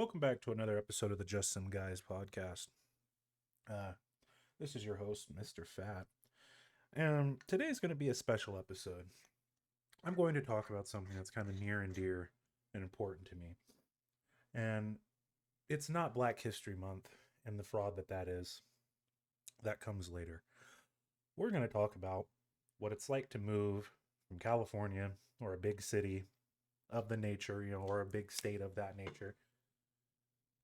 Welcome back to another episode of the Just Some Guys podcast. Uh, this is your host, Mr. Fat, and today's going to be a special episode. I'm going to talk about something that's kind of near and dear and important to me, and it's not Black History Month and the fraud that is. That comes later. We're going to talk about what it's like to move from California or a big city of the nature, or a big state of that nature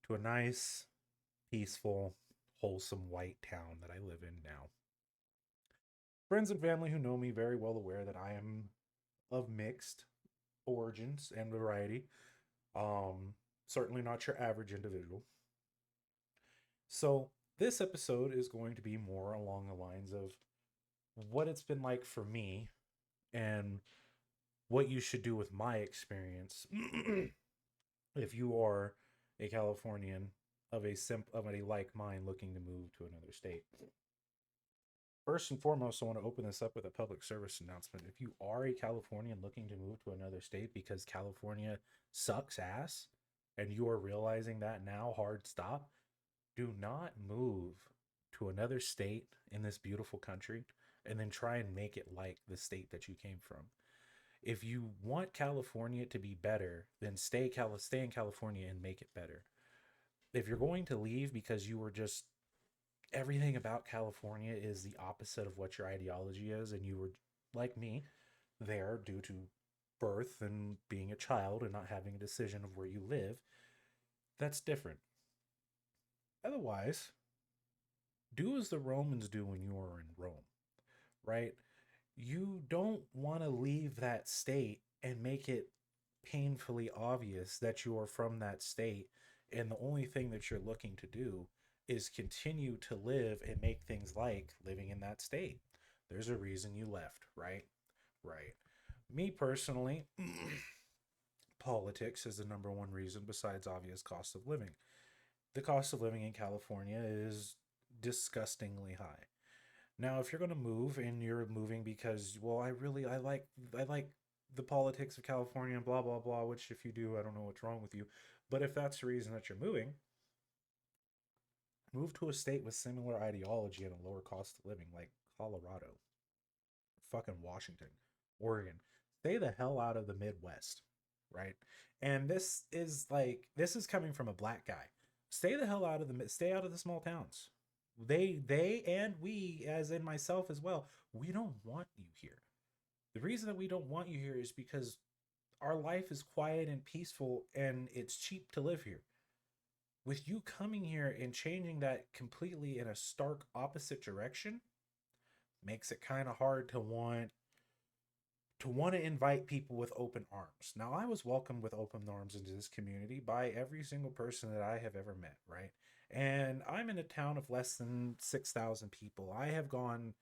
to a nice, peaceful, wholesome white town that I live in now. Friends and family who know me very well aware that I am of mixed origins and variety. Um, Certainly not your average individual. So this episode is going to be more along the lines of what it's been like for me and what you should do with my experience if you are a Californian of a like mind looking to move to another state. First and foremost, I want to open this up with a public service announcement. If you are a Californian looking to move to another state because California sucks ass and you are realizing that now, hard stop, do not move to another state in this beautiful country and then try and make it like the state that you came from. If you want California to be better, then stay in California and make it better. If you're going to leave because you were just everything about California is the opposite of what your ideology is, and you were like me there due to birth and being a child and not having a decision of where you live, that's different. Otherwise, do as the Romans do when you are in Rome, right? You don't want to leave that state and make it painfully obvious that you are from that state, and the only thing that you're looking to do is continue to live and make things like living in that state. There's a reason you left, right? Right. Me personally, politics is the number one reason besides obvious cost of living. The cost of living in California is disgustingly high. Now, if you're going to move and you're moving because, well, I like the politics of California and blah blah blah, which if you do, I don't know what's wrong with you. But if that's the reason that you're moving, move to a state with similar ideology and a lower cost of living like Colorado, fucking Washington, Oregon. Stay the hell out of the Midwest, right? And this is coming from a black guy. Stay out of the small towns. They and we, as in myself as well, we don't want you here. The reason that we don't want you here is because our life is quiet and peaceful and it's cheap to live here. With you coming here and changing that completely in a stark opposite direction makes it kind of hard to invite people with open arms. Now, I was welcomed with open arms into this community by every single person that I have ever met, right? And I'm in a town of less than 6,000 people. I have gone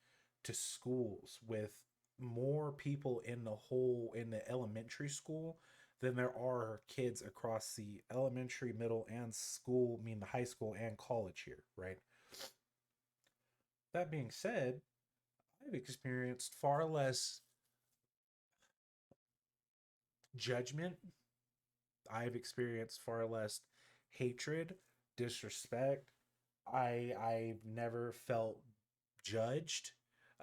to schools with more people in the elementary school than there are kids across the elementary, middle, and school, I mean the high school and college here, right? That being said, I've experienced far less judgment. I've experienced far less hatred, disrespect. I've never felt judged.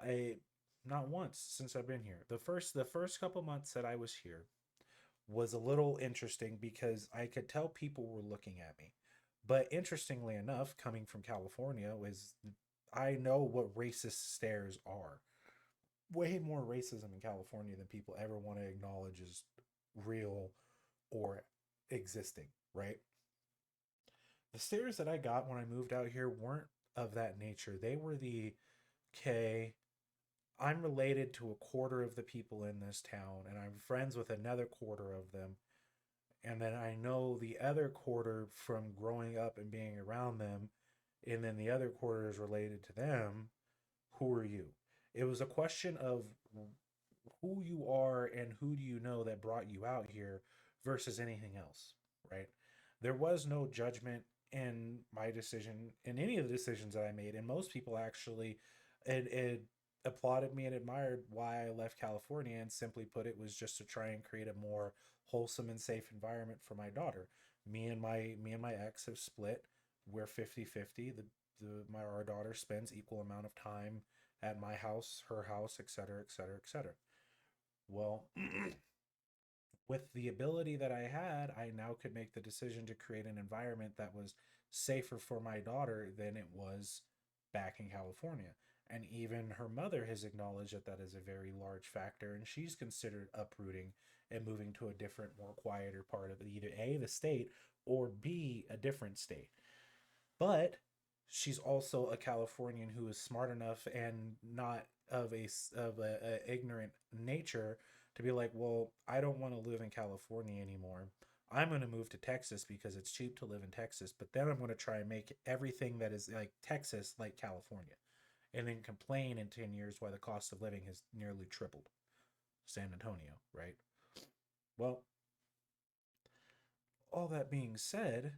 I Not once since I've been here. The first couple months that I was here was a little interesting because I could tell people were looking at me. But interestingly enough, coming from California was I know what racist stares are. Way more racism in California than people ever want to acknowledge is real or existing, right? The stares that I got when I moved out here weren't of that nature. They were okay, I'm related to a quarter of the people in this town, and I'm friends with another quarter of them. And then I know the other quarter from growing up and being around them, and then the other quarter is related to them. Who are you? It was a question of who you are and who do you know that brought you out here versus anything else, right? There was no judgment in my decision, in any of the decisions that I made, and most people actually it applauded me and admired why I left California, and simply put, it was just to try and create a more wholesome and safe environment for my daughter. Me and my ex have split. We're 50-50. Our daughter spends equal amount of time at my house, her house, etc., etc., etc. Well, with the ability that I had, I now could make the decision to create an environment that was safer for my daughter than it was back in California. And even her mother has acknowledged that that is a very large factor, and she's considered uprooting and moving to a different, more quieter part of either A, the state, or B, a different state. But she's also a Californian who is smart enough and not of a ignorant nature to be like, well, I don't want to live in California anymore. I'm going to move to Texas because it's cheap to live in Texas, but then I'm going to try and make everything that is like Texas like California, and then complain in 10 years why the cost of living has nearly tripled. San Antonio, right? Well, all that being said,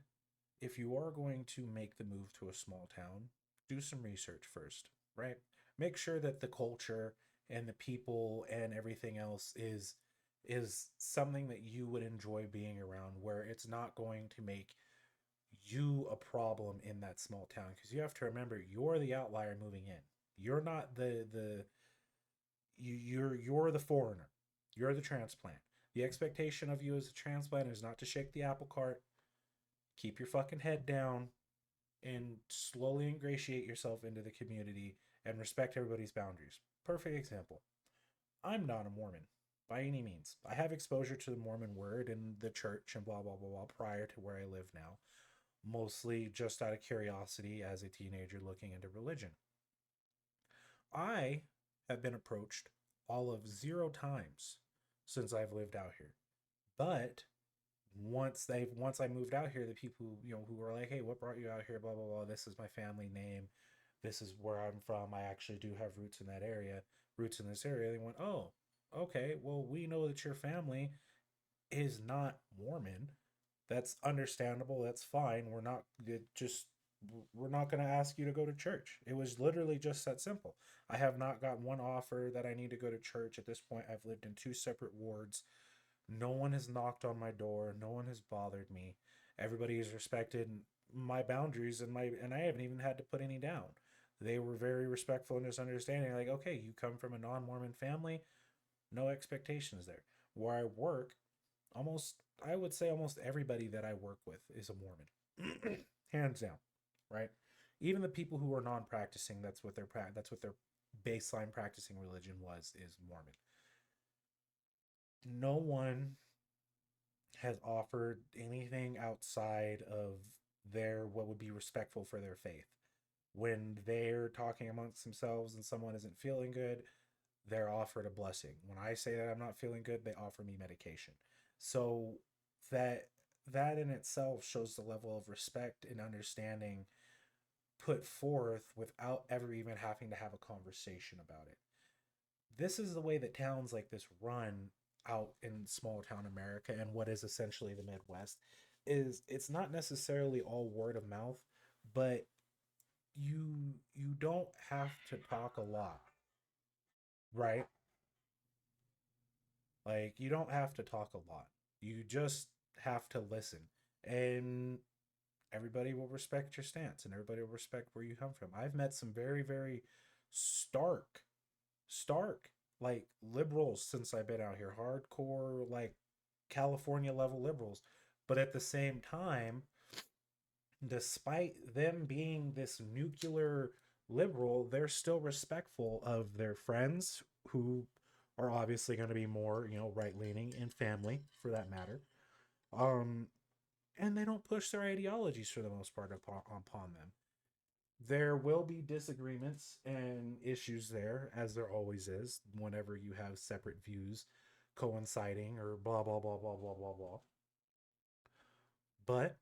if you are going to make the move to a small town, do some research first, right? Make sure that the culture and the people and everything else is something that you would enjoy being around, where it's not going to make you a problem in that small town, because you have to remember you're the outlier moving in. You're not you're the foreigner. You're the transplant. The expectation of you as a transplant is not to shake the apple cart, keep your fucking head down, and slowly ingratiate yourself into the community and respect everybody's boundaries. Perfect example. I'm not a Mormon by any means. I have exposure to the Mormon word and the church and blah, blah, blah, blah prior to where I live now, mostly just out of curiosity as a teenager looking into religion. I have been approached all of 0 times since I've lived out here. But once I moved out here, the people who were like, "Hey, what brought you out here?" Blah blah blah. This is my family name. This is where I'm from. I actually do have roots in that area, roots in this area. They went, "Oh, okay. Well, we know that your family is not Mormon. That's understandable. That's fine. We're not going to ask you to go to church." It was literally just that simple. I have not got one offer that I need to go to church at this point. I've lived in 2 separate wards. No one has knocked on my door. No one has bothered me. Everybody has respected my boundaries, and I haven't even had to put any down. They were very respectful and just understanding. Like, okay, you come from a non-Mormon family, no expectations there. Where I work, almost I would say almost everybody that I work with is a Mormon, hands down, right? Even the people who are non-practicing, that's what their baseline practicing religion was is Mormon. No one has offered anything outside of their what would be respectful for their faith. When they're talking amongst themselves and someone isn't feeling good, they're offered a blessing. When I say that I'm not feeling good, they offer me medication. So that that in itself shows the level of respect and understanding put forth without ever even having to have a conversation about it. This is the way that towns like this run out in small town America and what is essentially the Midwest. Is it's not necessarily all word of mouth, but you don't have to talk a lot, right? Like you don't have to talk a lot. You just have to listen. And everybody will respect your stance and everybody will respect where you come from. I've met some very, very stark, like liberals since I've been out here, hardcore, like California level liberals. But at the same time, despite them being this nuclear liberal, they're still respectful of their friends who are obviously going to be more, right leaning and family for that matter. Um, and they don't push their ideologies for the most part upon them. There will be disagreements and issues there, as there always is, whenever you have separate views coinciding or blah, blah, blah, blah, blah, blah, blah. But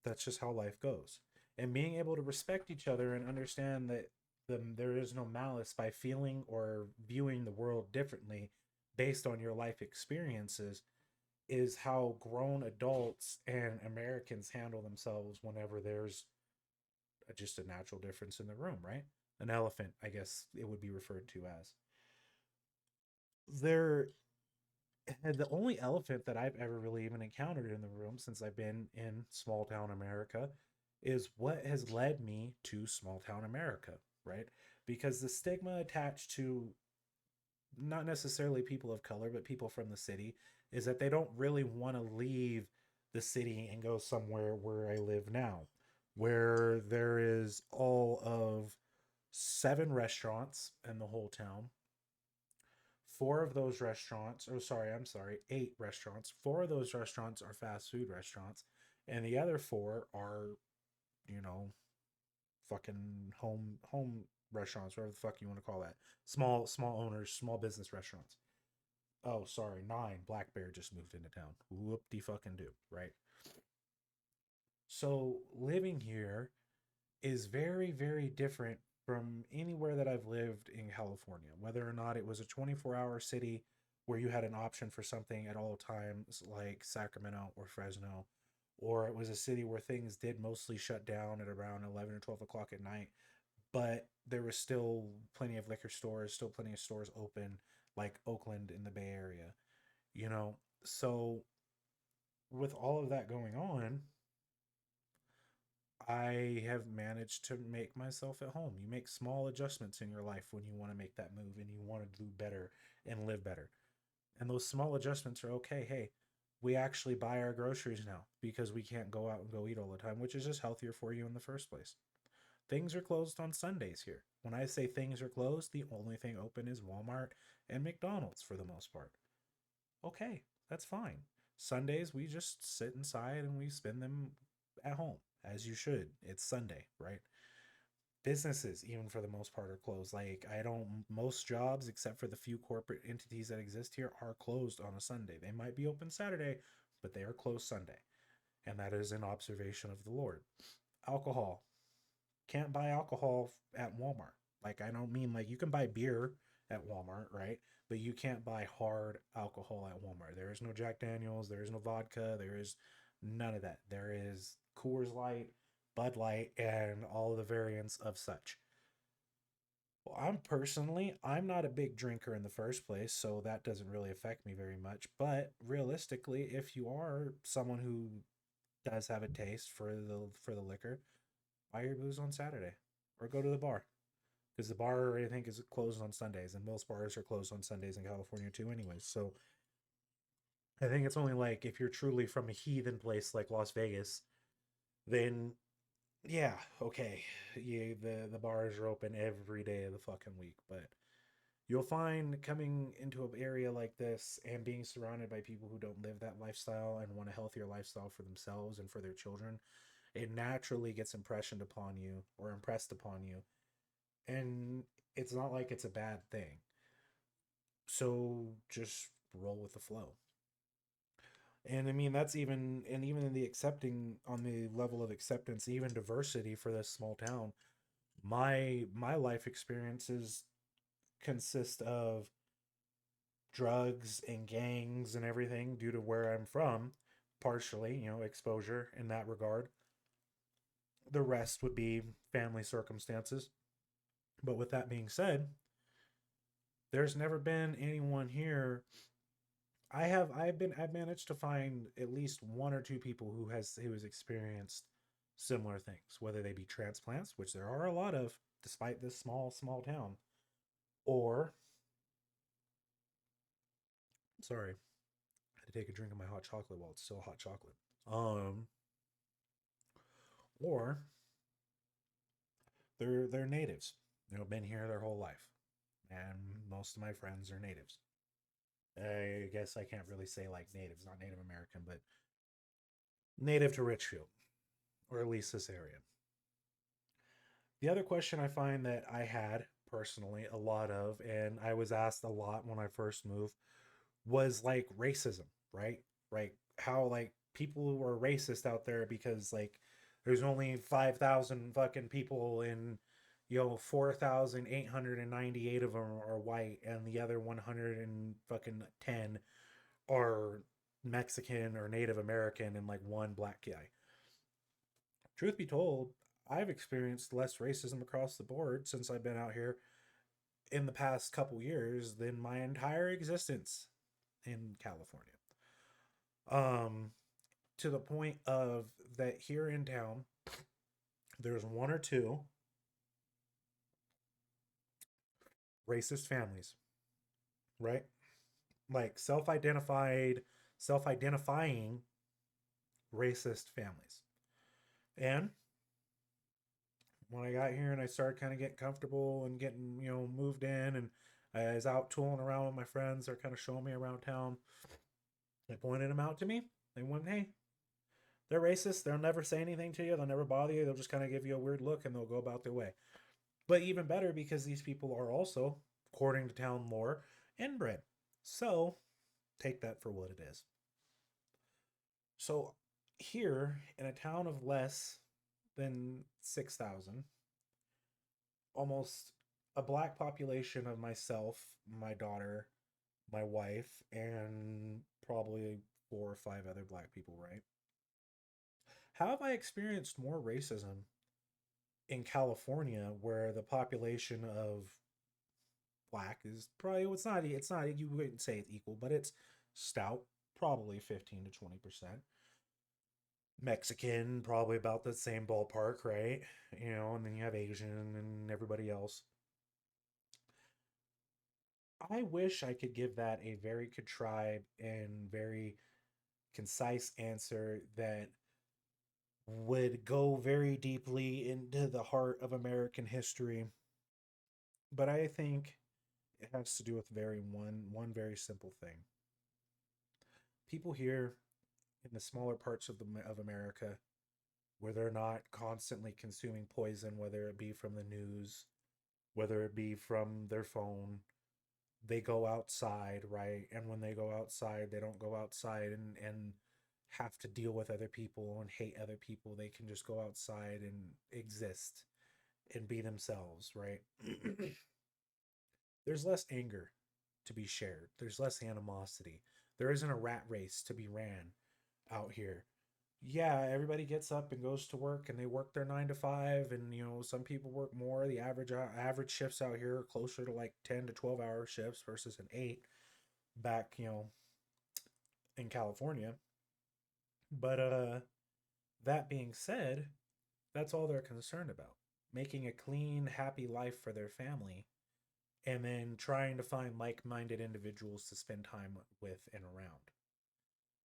that's just how life goes. And being able to respect each other and understand that there is no malice by feeling or viewing the world differently based on your life experiences is how grown adults and Americans handle themselves whenever there's just a natural difference in the room, right? An elephant, I guess it would be referred to as. There And the only elephant that I've ever really even encountered in the room since I've been in small town America is what has led me to small town America, right? Because the stigma attached to not necessarily people of color, but people from the city is that they don't really want to leave the city and go somewhere where I live now, where there is all of 7 restaurants in the whole town. Four of those restaurants, oh, sorry, I'm sorry, 8 restaurants. Four of those restaurants are fast food restaurants, and the other four are, you know, fucking home restaurants, whatever the fuck you want to call that. Small owners, small business restaurants. Oh, sorry, 9. Black Bear just moved into town. Whoop de fucking do, right? So living here is very, very different from anywhere that I've lived in California, whether or not it was a 24-hour city where you had an option for something at all times, like Sacramento or Fresno, or it was a city where things did mostly shut down at around 11 or 12 o'clock at night, but there was still plenty of liquor stores, still plenty of stores open, like Oakland in the Bay Area, you know? So, with all of that going on, I have managed to make myself at home. You make small adjustments in your life when you want to make that move and you want to do better and live better. And those small adjustments are okay. Hey, we actually buy our groceries now because we can't go out and go eat all the time, which is just healthier for you in the first place. Things are closed on Sundays here. When I say things are closed, the only thing open is Walmart and McDonald's for the most part. Okay, that's fine. Sundays, we just sit inside and we spend them at home, as you should. It's Sunday, right? Businesses, even for the most part, are closed. Like, I don't, most jobs, except for the few corporate entities that exist here, are closed on a Sunday. They might be open Saturday, but they are closed Sunday. And that is an observation of the Lord. Alcohol. Can't buy alcohol at Walmart. Like, I don't mean like you can buy beer at Walmart, right? But you can't buy hard alcohol at Walmart. There is no Jack Daniels, there is no vodka, there is none of that. There is Coors Light, Bud Light, and all the variants of such. Well, I'm not a big drinker in the first place, so that doesn't really affect me very much. But realistically, if you are someone who does have a taste for the liquor, buy your booze on Saturday or go to the bar because the bar I think is closed on Sundays and most bars are closed on Sundays in California too anyways. So I think it's only like if you're truly from a heathen place like Las Vegas, then yeah, okay, the bars are open every day of the fucking week, but you'll find coming into an area like this and being surrounded by people who don't live that lifestyle and want a healthier lifestyle for themselves and for their children, it naturally gets impressioned upon you or impressed upon you. And it's not like it's a bad thing. So just roll with the flow. And I mean that's even and even in the accepting on the level of acceptance, even diversity for this small town, my life experiences consist of drugs and gangs and everything due to where I'm from, partially, exposure in that regard. The rest would be family circumstances. But with that being said, there's never been anyone here. I've managed to find at least one or two people who has experienced similar things, whether they be transplants, which there are a lot of, despite this small town, or sorry, I had to take a drink of my hot chocolate while it's still hot chocolate. Um, or they're natives, been here their whole life, and most of my friends are natives. I guess I can't really say like natives, not Native American, but native to Richfield, or at least this area. The other question I find that I had personally a lot of, and I was asked a lot when I first moved, was like racism, right? Like how like people were racist out there because like there's only 5,000 fucking people in 4,898 of them are white and the other 100 and fucking 10 are Mexican or Native American and like one black guy. Truth be told, I've experienced less racism across the board since I've been out here in the past couple years than my entire existence. in California. Um, to the point of that here in town, there's one or two racist families, right? Like self-identifying racist families. And when I got here and I started kind of getting comfortable and getting, moved in, and I was out tooling around with my friends, they're kind of showing me around town. They pointed them out to me. They went, hey, they're racist. They'll never say anything to you. They'll never bother you. They'll just kind of give you a weird look and they'll go about their way. But even better because these people are also, according to town lore, inbred. So take that for what it is. So here in a town of less than 6,000, almost a black population of myself, my daughter, my wife, and probably 4 or 5 other black people, right? How have I experienced more racism in California where the population of black is probably, it's not you wouldn't say it's equal, but it's stout, probably 15 to 20%. Mexican, probably about the same ballpark, right? And then you have Asian and everybody else. I wish I could give that a very contrived and very concise answer that would go very deeply into the heart of American history. But I think it has to do with one very simple thing. People here in the smaller parts of America where they're not constantly consuming poison, whether it be from the news, whether it be from their phone, they go outside, right? And when they go outside, they don't go outside and have to deal with other people and hate other people. They can just go outside and exist and be themselves, right? There's less anger to be shared. There's less animosity. There isn't a rat race to be ran out here. Yeah, everybody gets up and goes to work and they work their 9 to 5, and some people work more. The average shifts out here are closer to like 10 to 12 hour shifts versus an 8 back in California. But that being said, that's all they're concerned about. Making a clean, happy life for their family and then trying to find like-minded individuals to spend time with and around.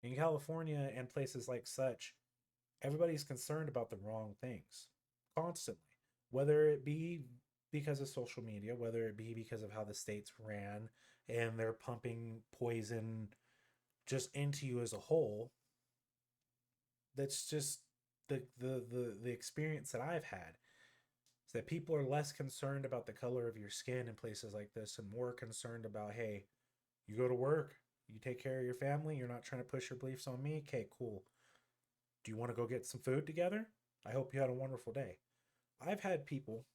In California and places like such, everybody's concerned about the wrong things constantly, whether it be because of social media, whether it be because of how the states ran and they're pumping poison just into you as a whole. That's just the experience that I've had is that people are less concerned about the color of your skin in places like this and more concerned about, hey, you go to work, you take care of your family, you're not trying to push your beliefs on me. Okay, cool. Do you want to go get some food together? I hope you had a wonderful day. I've had people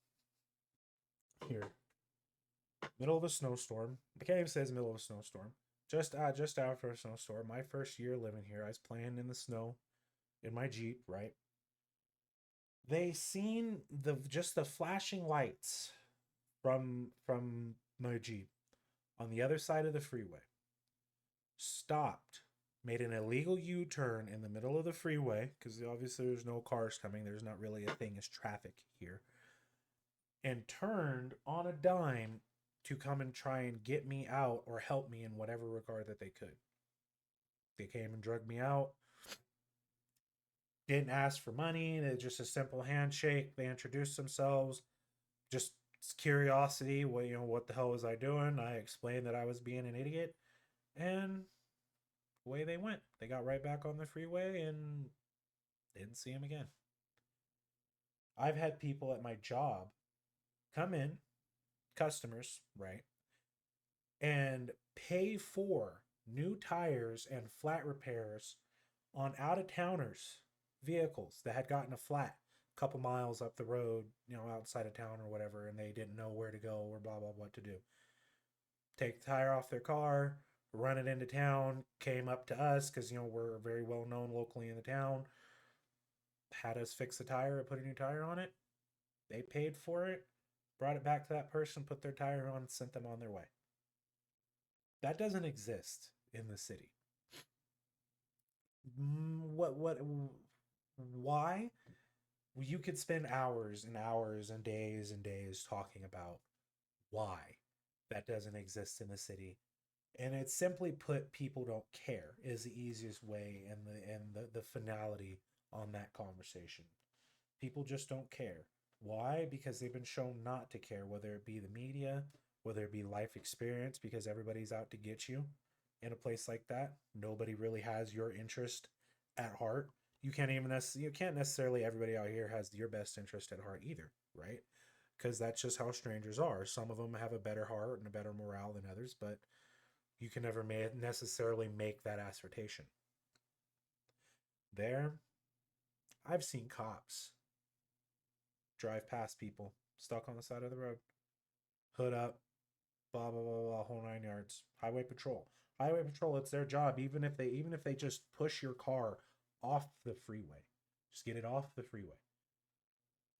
here, middle of a snowstorm. The cave says middle of a snowstorm. Just after a snowstorm. My first year living here, I was playing in the snow in my Jeep, right? They seen the flashing lights from my Jeep on the other side of the freeway. Stopped, made an illegal U-turn in the middle of the freeway because obviously there's no cars coming. There's not really a thing as traffic here. And turned on a dime to come and try and get me out or help me in whatever regard that they could. They came and drugged me out. Didn't ask for money. It's just a simple handshake. They introduced themselves. Just curiosity. What the hell was I doing? I explained that I was being an idiot. And away they went. They got right back on the freeway and didn't see him again. I've had people at my job come in, customers, right, and pay for new tires and flat repairs on out of towners' vehicles that had gotten a flat a couple miles up the road, outside of town or whatever, and they didn't know where to go or blah, blah, what to do. Take the tire off their car, run it into town, came up to us because, we're very well known locally in the town, had us fix the tire, put a new tire on it. They paid for it, brought it back to that person, put their tire on, sent them on their way. That doesn't exist in the city. What, why? You could spend hours and hours and days talking about why that doesn't exist in the city. And it's simply put, people don't care is the easiest way, and the finality on that conversation. People just don't care. Why? Because they've been shown not to care, whether it be the media, whether it be life experience, because everybody's out to get you in a place like that. Nobody really has your interest at heart. You can't necessarily, everybody out here has your best interest at heart either, right? Because that's just how strangers are. Some of them have a better heart and a better morale than others, but you can never necessarily make that assertion. There, I've seen cops drive past people stuck on the side of the road, hood up, blah blah blah blah, whole 9 yards. Highway patrol. Highway patrol. It's their job. Even if they just push your car off the freeway, just get it off the freeway.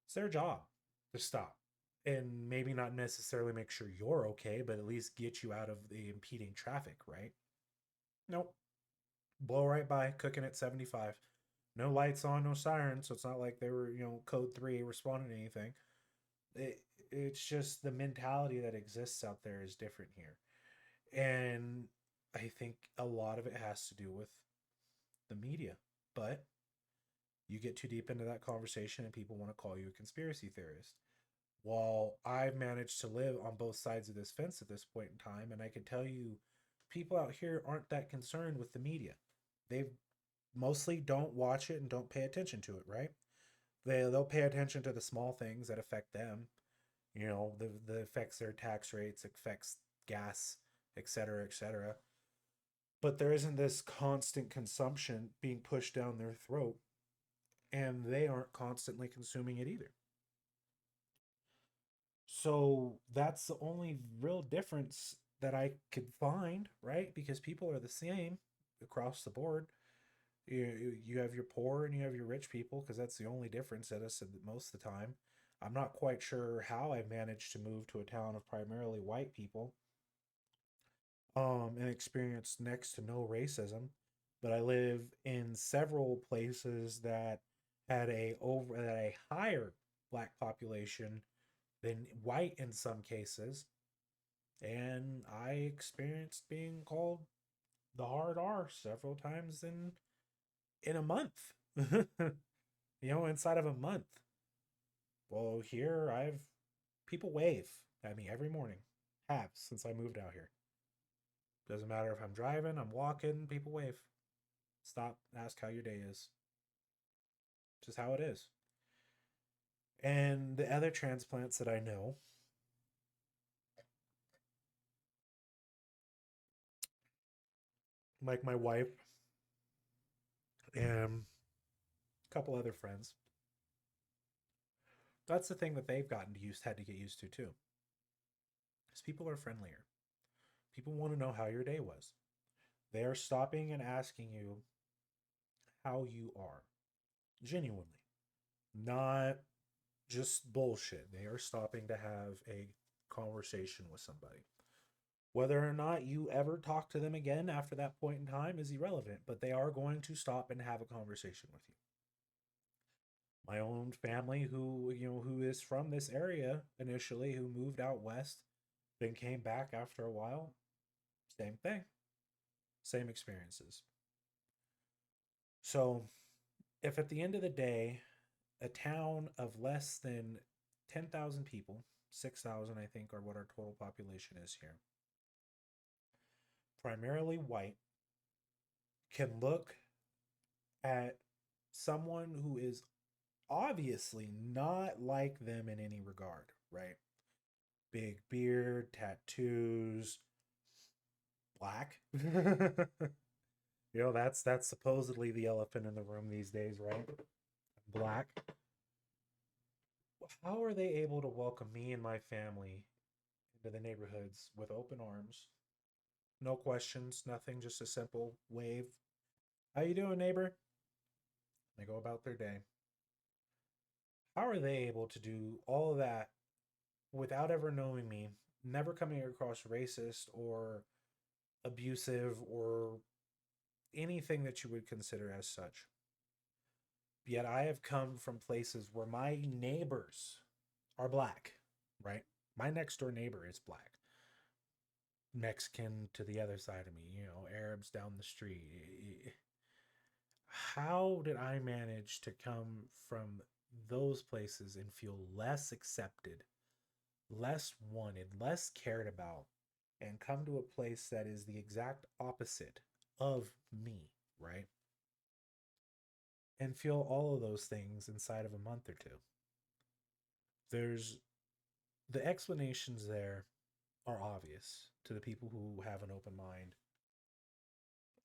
It's their job to stop and maybe not necessarily make sure you're okay, but at least get you out of the impeding traffic, right? Nope. Blow right by, cooking at 75. No lights on, no sirens, so it's not like they were, code 3 responding to anything. It's just the mentality that exists out there is different here. And I think a lot of it has to do with the media. But you get too deep into that conversation and people want to call you a conspiracy theorist. While I've managed to live on both sides of this fence at this point in time, and I can tell you, people out here aren't that concerned with the media. They mostly don't watch it and don't pay attention to it, right? They'll pay attention to the small things that affect them. The affects their tax rates, affects gas, etc., etc. But there isn't this constant consumption being pushed down their throat, and they aren't constantly consuming it either. So that's the only real difference that I could find, right? Because people are the same across the board. You have your poor and you have your rich people, because that's the only difference that us most of the time. I'm not quite sure how I managed to move to a town of primarily white people, and experience next to no racism, but I live in several places that had a higher black population than white in some cases, and I experienced being called the hard R several times in a month. Inside of a month. Well, here I've people wave at me every morning. Have since I moved out here. Doesn't matter if I'm driving, I'm walking, people wave. Stop, ask how your day is. Just how it is. And the other transplants that I know, like my wife and a couple other friends, that's the thing that they've had to get used to too. Because people are friendlier. People want to know how your day was. They are stopping and asking you how you are. Genuinely. Not just bullshit. They are stopping to have a conversation with somebody. Whether or not you ever talk to them again after that point in time is irrelevant, but they are going to stop and have a conversation with you. My own family, who is from this area initially, who moved out west, then came back after a while, same thing, same experiences. So, if at the end of the day, a town of less than 10,000 people, 6,000, I think, are what our total population is here, primarily white, can look at someone who is obviously not like them in any regard, right? Big beard, tattoos, black. That's supposedly the elephant in the room these days, right? Black. How are they able to welcome me and my family into the neighborhoods with open arms? No questions, nothing, just a simple wave. How you doing, neighbor? They go about their day. How are they able to do all of that without ever knowing me, never coming across racist or abusive or anything that you would consider as such. Yet I have come from places where my neighbors are black, right? My next door neighbor is black. Mexican to the other side of me, Arabs down the street. How did I manage to come from those places and feel less accepted, less wanted, less cared about, and come to a place that is the exact opposite of me, right? And feel all of those things inside of a month or two? There's the explanations there are obvious to the people who have an open mind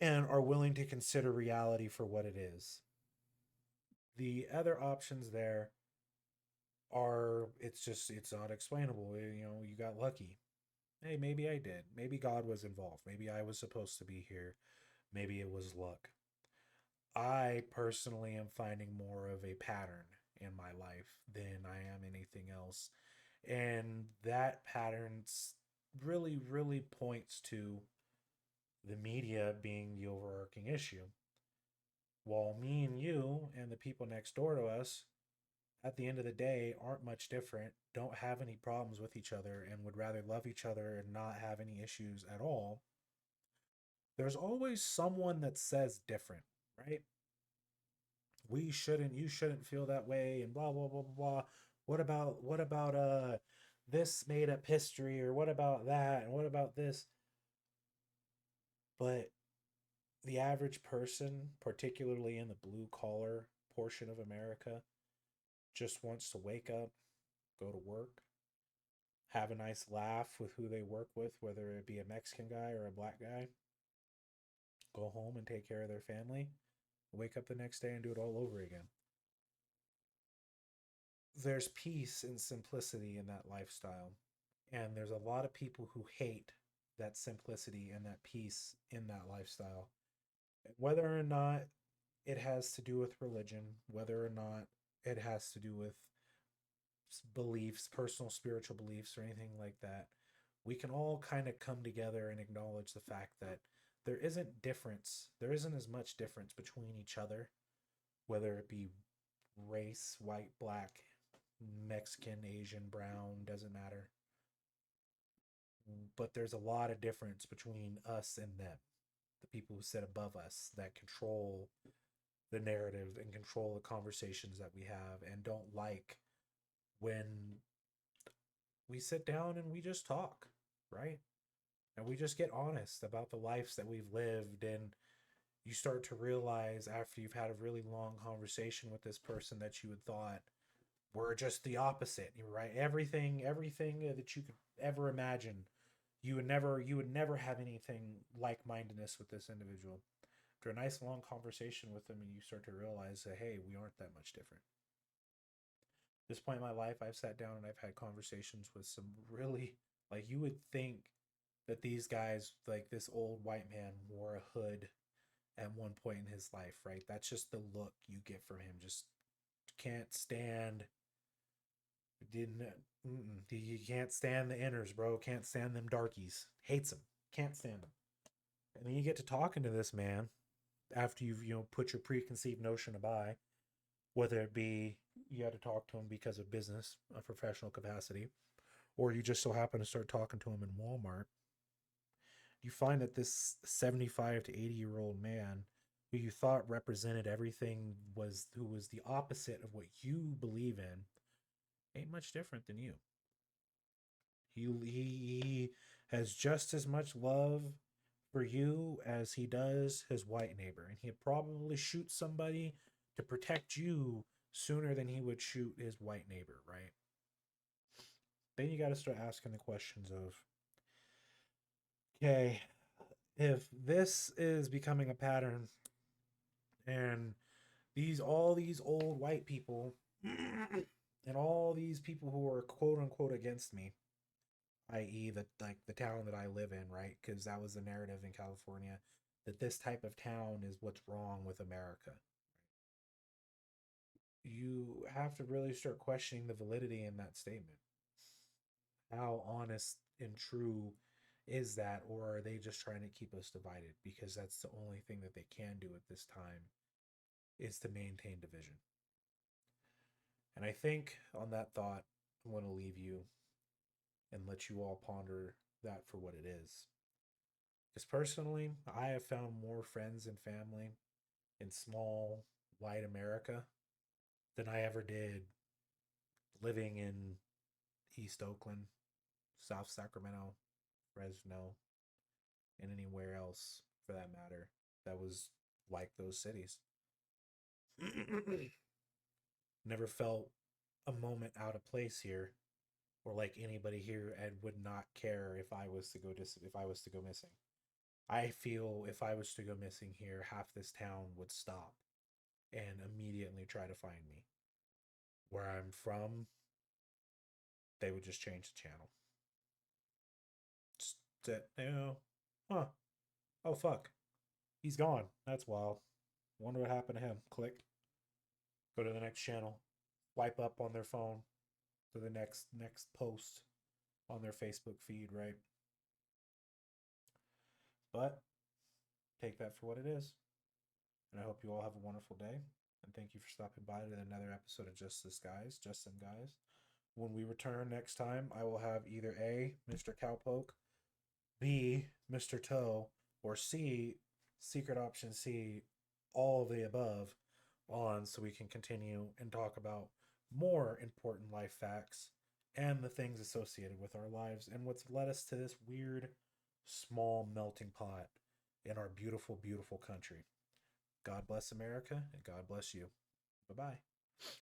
and are willing to consider reality for what it is. The other options there are it's not explainable. You got lucky. Hey, maybe I did. Maybe God was involved. Maybe I was supposed to be here. Maybe it was luck. I personally am finding more of a pattern in my life than I am anything else. And that pattern really, really points to the media being the overarching issue. While me and you and the people next door to us, at the end of the day, aren't much different, don't have any problems with each other, and would rather love each other and not have any issues at all, there's always someone that says different, right? You shouldn't feel that way, and blah, blah, blah, blah, blah. What about this made up history, or what about that, and what about this? But the average person, particularly in the blue collar portion of America, just wants to wake up, go to work, have a nice laugh with who they work with, whether it be a Mexican guy or a black guy, go home and take care of their family, wake up the next day and do it all over again. There's peace and simplicity in that lifestyle. And there's a lot of people who hate that simplicity and that peace in that lifestyle. Whether or not it has to do with religion, whether or not it has to do with beliefs, personal spiritual beliefs, or anything like that, we can all kind of come together and acknowledge the fact that there isn't as much difference between each other, whether it be race, white, black, Mexican, Asian, brown, doesn't matter. But there's a lot of difference between us and them, the people who sit above us that control the narrative and control the conversations that we have and don't like when we sit down and we just talk, right? And we just get honest about the lives that we've lived. And you start to realize after you've had a really long conversation with this person that you had thought were just the opposite, right? Everything that you could ever imagine, you would never have anything like-mindedness with this individual. After a nice long conversation with them, and you start to realize that, hey, we aren't that much different. At this point in my life, I've sat down and I've had conversations with some really, like, you would think that these guys, like this old white man, wore a hood at one point in his life, right? That's just the look you get from him. Just can't stand, didn't, you can't stand the inners, bro. Can't stand them darkies. Hates them. Can't stand them. And then you get to talking to this man after you've, put your preconceived notion by, whether it be you had to talk to him because of business, a professional capacity, or you just so happen to start talking to him in Walmart. You find that this 75 to 80-year-old man who you thought represented everything who was the opposite of what you believe in ain't much different than you. He has just as much love for you as he does his white neighbor, and he'd probably shoot somebody to protect you sooner than he would shoot his white neighbor, right? Then you got to start asking the questions of, okay, if this is becoming a pattern and all these old white people and all these people who are quote unquote against me, i.e. the town that I live in, right? Because that was the narrative in California, that this type of town is what's wrong with America. You have to really start questioning the validity in that statement. How honest and true is that, or are they just trying to keep us divided? Because that's the only thing that they can do at this time is to maintain division. And I think on that thought, I'm going to leave you and let you all ponder that for what it is. Because personally, I have found more friends and family in small, white America than I ever did living in East Oakland, South Sacramento, Fresno, and anywhere else for that matter that was like those cities. Never felt a moment out of place here or like anybody here and would not care if I was to if I was to go missing. I feel if I was to go missing here, half this town would stop and immediately try to find me. Where I'm from, they would just change the channel. Just huh? Oh fuck, he's gone. That's wild. Wonder what happened to him. Click. Go to the next channel. Wipe up on their phone to the next post on their Facebook feed, right? But take that for what it is. And I hope you all have a wonderful day. And thank you for stopping by to another episode of Just This Guys, Just Some Guys. When we return next time, I will have either A, Mr. Cowpoke, B, Mr. Toe, or C, secret option C, all of the above on so we can continue and talk about more important life facts and the things associated with our lives and what's led us to this weird, small melting pot in our beautiful, beautiful country. God bless America and God bless you. Bye bye.